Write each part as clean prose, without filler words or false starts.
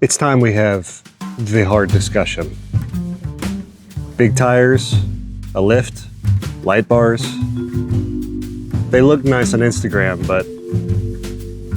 It's time we have the hard discussion. Big tires, a lift, light bars. They look nice on Instagram, but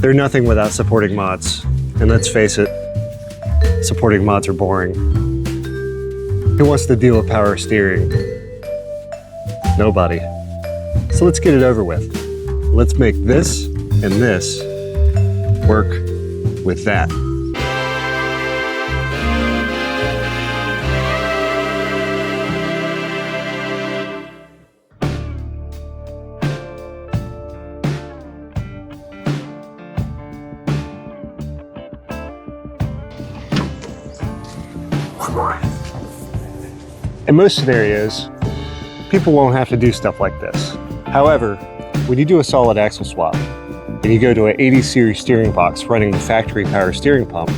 they're nothing without supporting mods. And let's face it, supporting mods are boring. Who wants to deal with power steering? Nobody. So let's get it over with. Let's make this and this work with that. In most scenarios, people won't have to do stuff like this. However, when you do a solid axle swap and you go to an 80 series steering box running the factory power steering pump,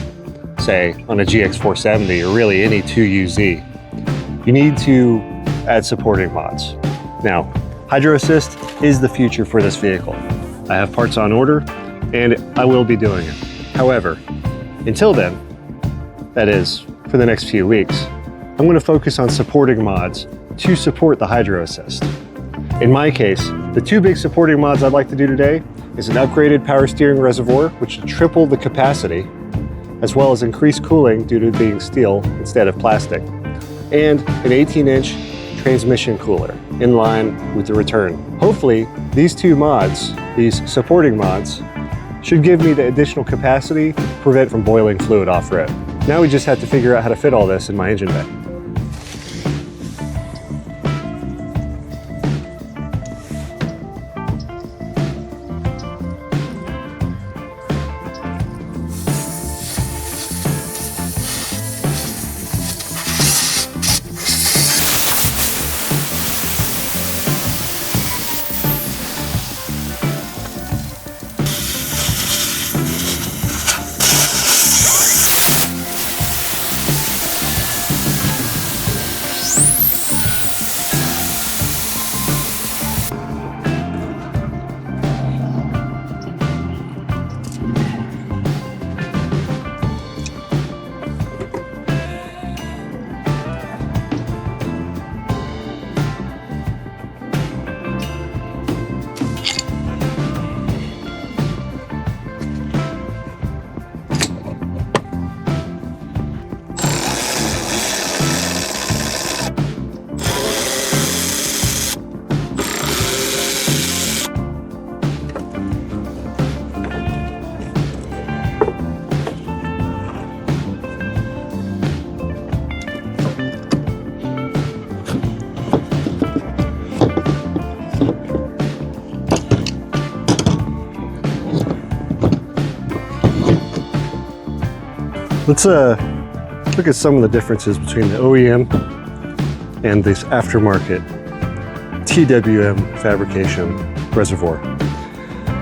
say on a GX470 or really any 2UZ, you need to add supporting mods. Now, hydroassist is the future for this vehicle. I have parts on order and I will be doing it. However, until then, that is, for the next few weeks, I'm going to focus on supporting mods to support the hydroassist. In my case, the two big supporting mods I'd like to do today is an upgraded power steering reservoir, which will triple the capacity, as well as increase cooling due to it being steel instead of plastic, and an 18-inch transmission cooler in line with the return. Hopefully, these two mods, these supporting mods, should give me the additional capacity to prevent from boiling fluid off-road. Now we just have to figure out how to fit all this in my engine bay. Let's look at some of the differences between the OEM and this aftermarket TWM Fabrication Reservoir.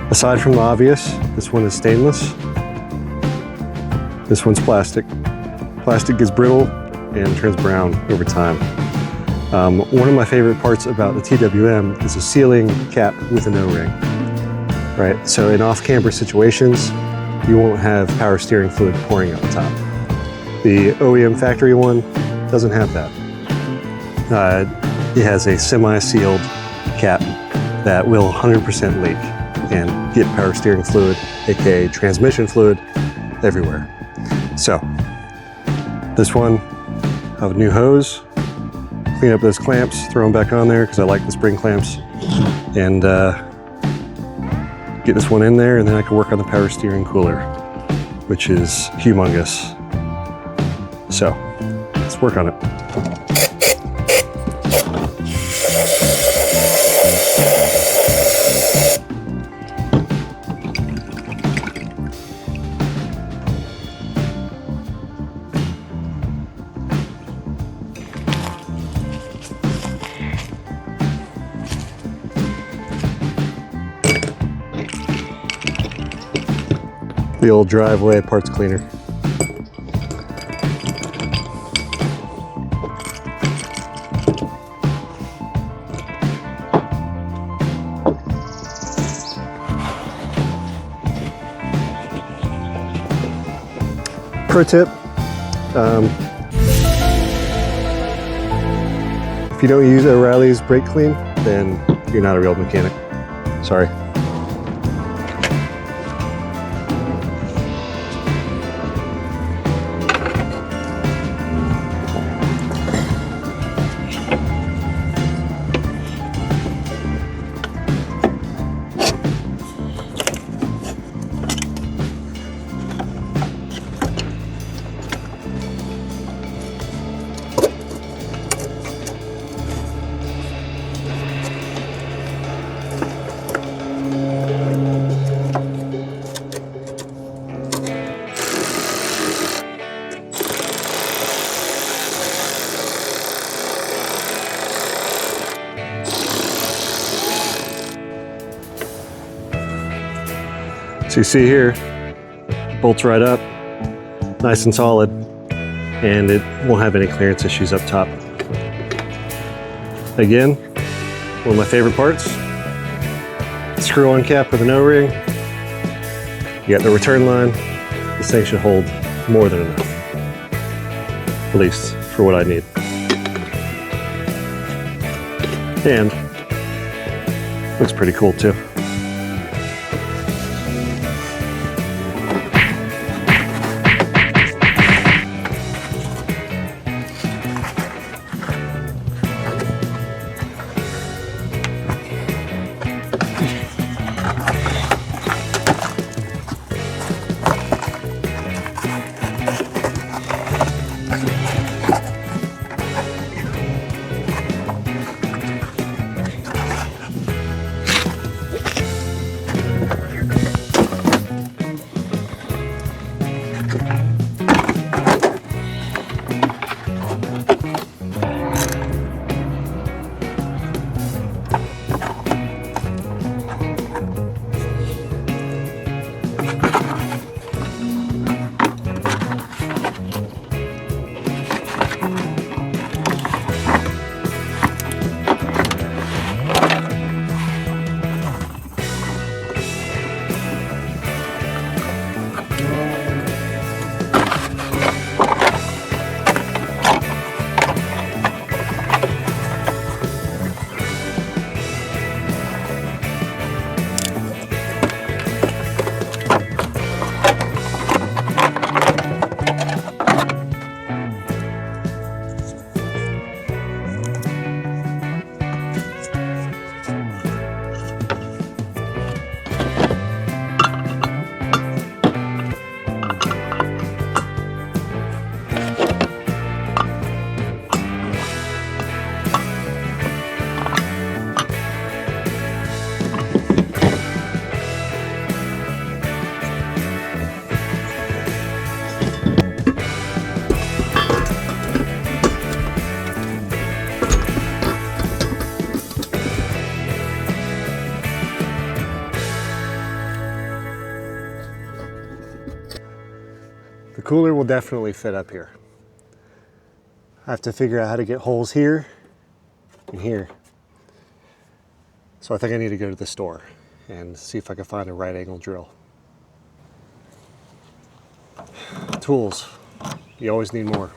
Aside from the obvious, this one is stainless, this one's plastic. Plastic gets brittle and turns brown over time. One of my favorite parts about the TWM is a sealing cap with an O-ring. Right, so in off-camber situations, you won't have power steering fluid pouring out the top. The OEM factory one doesn't have that. It has a semi-sealed cap that will 100% leak and get power steering fluid, aka transmission fluid, everywhere. So, this one, I have a new hose, clean up those clamps, throw them back on there because I like the spring clamps, and get this one in there, and then I can work on the power steering cooler, which is humongous. So, let's work on it. The old driveway parts cleaner. Pro tip, if you don't use O'Reilly's brake clean, then you're not a real mechanic. Sorry. So you see here, bolts right up, nice and solid, and it won't have any clearance issues up top. Again, one of my favorite parts, screw-on cap with an O-ring. You got the return line. This thing should hold more than enough, at least for what I need. And looks pretty cool too. The cooler will definitely fit up here. I have to figure out how to get holes here and here. So I think I need to go to the store and see if I can find a right angle drill. Tools, you always need more.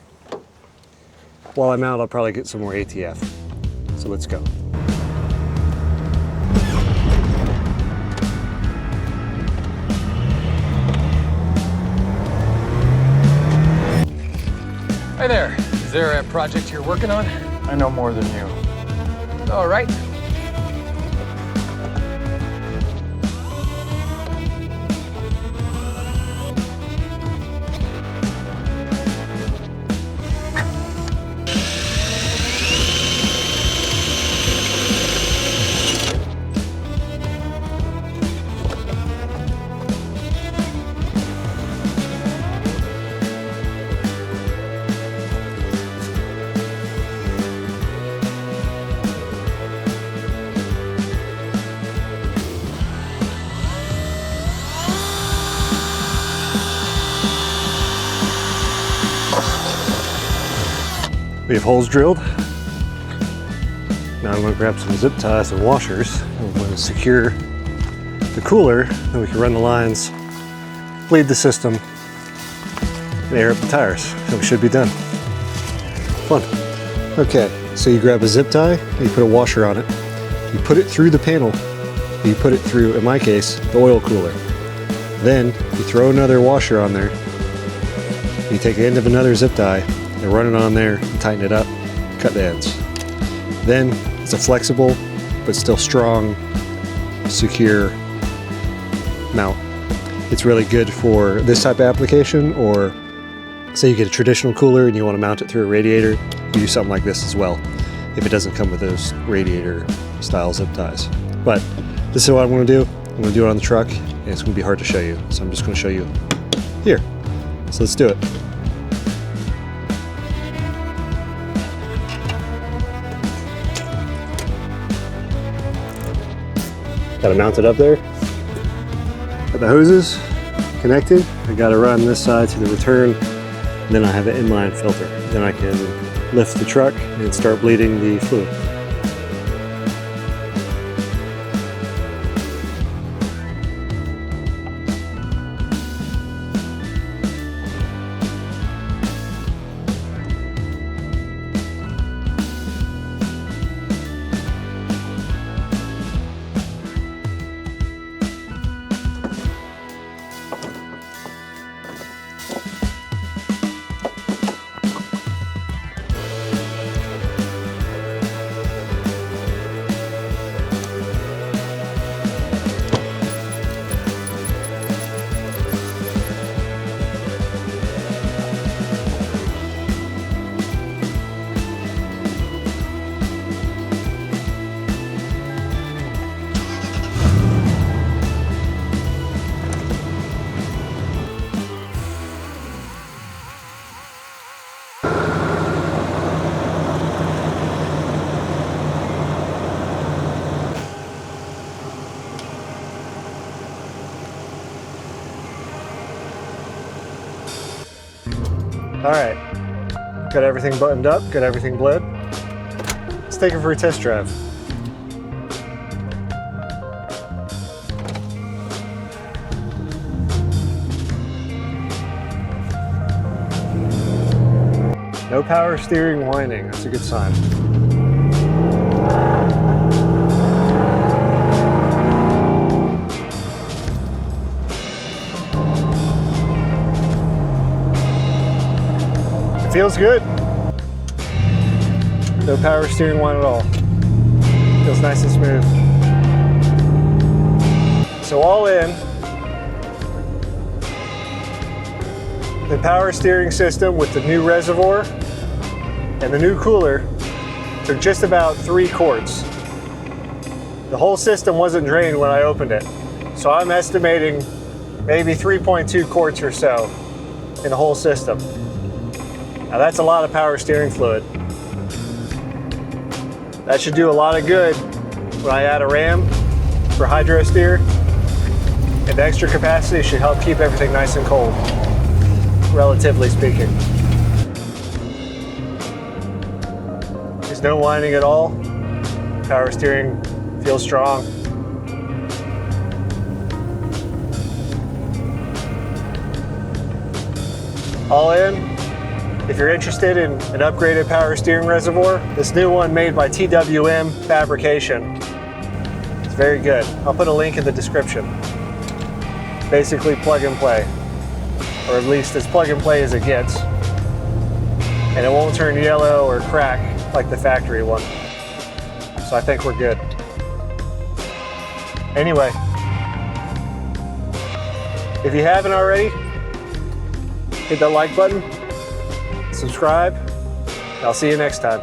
While I'm out, I'll probably get some more ATF. So let's go. Hi there. Is there a project you're working on? I know more than you. All right. We have holes drilled. Now I'm going to grab some zip ties and washers. I'm going to secure the cooler, then we can run the lines, bleed the system, and air up the tires. So we should be done. Fun. Okay, so you grab a zip tie, and you put a washer on it. You put it through the panel. You put it through, in my case, the oil cooler. Then you throw another washer on there. You take the end of another zip tie and run it on there and tighten it up, cut the ends. Then it's a flexible but still strong, secure mount. It's really good for this type of application, or say you get a traditional cooler and you want to mount it through a radiator, you do something like this as well if it doesn't come with those radiator style zip ties. But this is what I'm going to do. I'm going to do it on the truck, and it's going to be hard to show you, so I'm just going to show you here. So let's do it. Got to mount it up there. Got the hoses connected. I got to run this side to the return. Then I have an inline filter. Then I can lift the truck and start bleeding the fluid. All right, got everything buttoned up, got everything bled. Let's take it for a test drive. No power steering whining, that's a good sign. Feels good. No power steering whine at all. Feels nice and smooth. So all in, the power steering system with the new reservoir and the new cooler took just about 3 quarts. The whole system wasn't drained when I opened it. So I'm estimating maybe 3.2 quarts or so in the whole system. Now that's a lot of power steering fluid. That should do a lot of good when I add a ram for hydro steer, and the extra capacity should help keep everything nice and cold, relatively speaking. There's no whining at all. Power steering feels strong. All in. If you're interested in an upgraded power steering reservoir, this new one made by TWM Fabrication, it's very good. I'll put a link in the description. Basically plug and play, or at least as plug and play as it gets. And it won't turn yellow or crack like the factory one. So I think we're good. Anyway, if you haven't already, hit that like button. Subscribe, and I'll see you next time.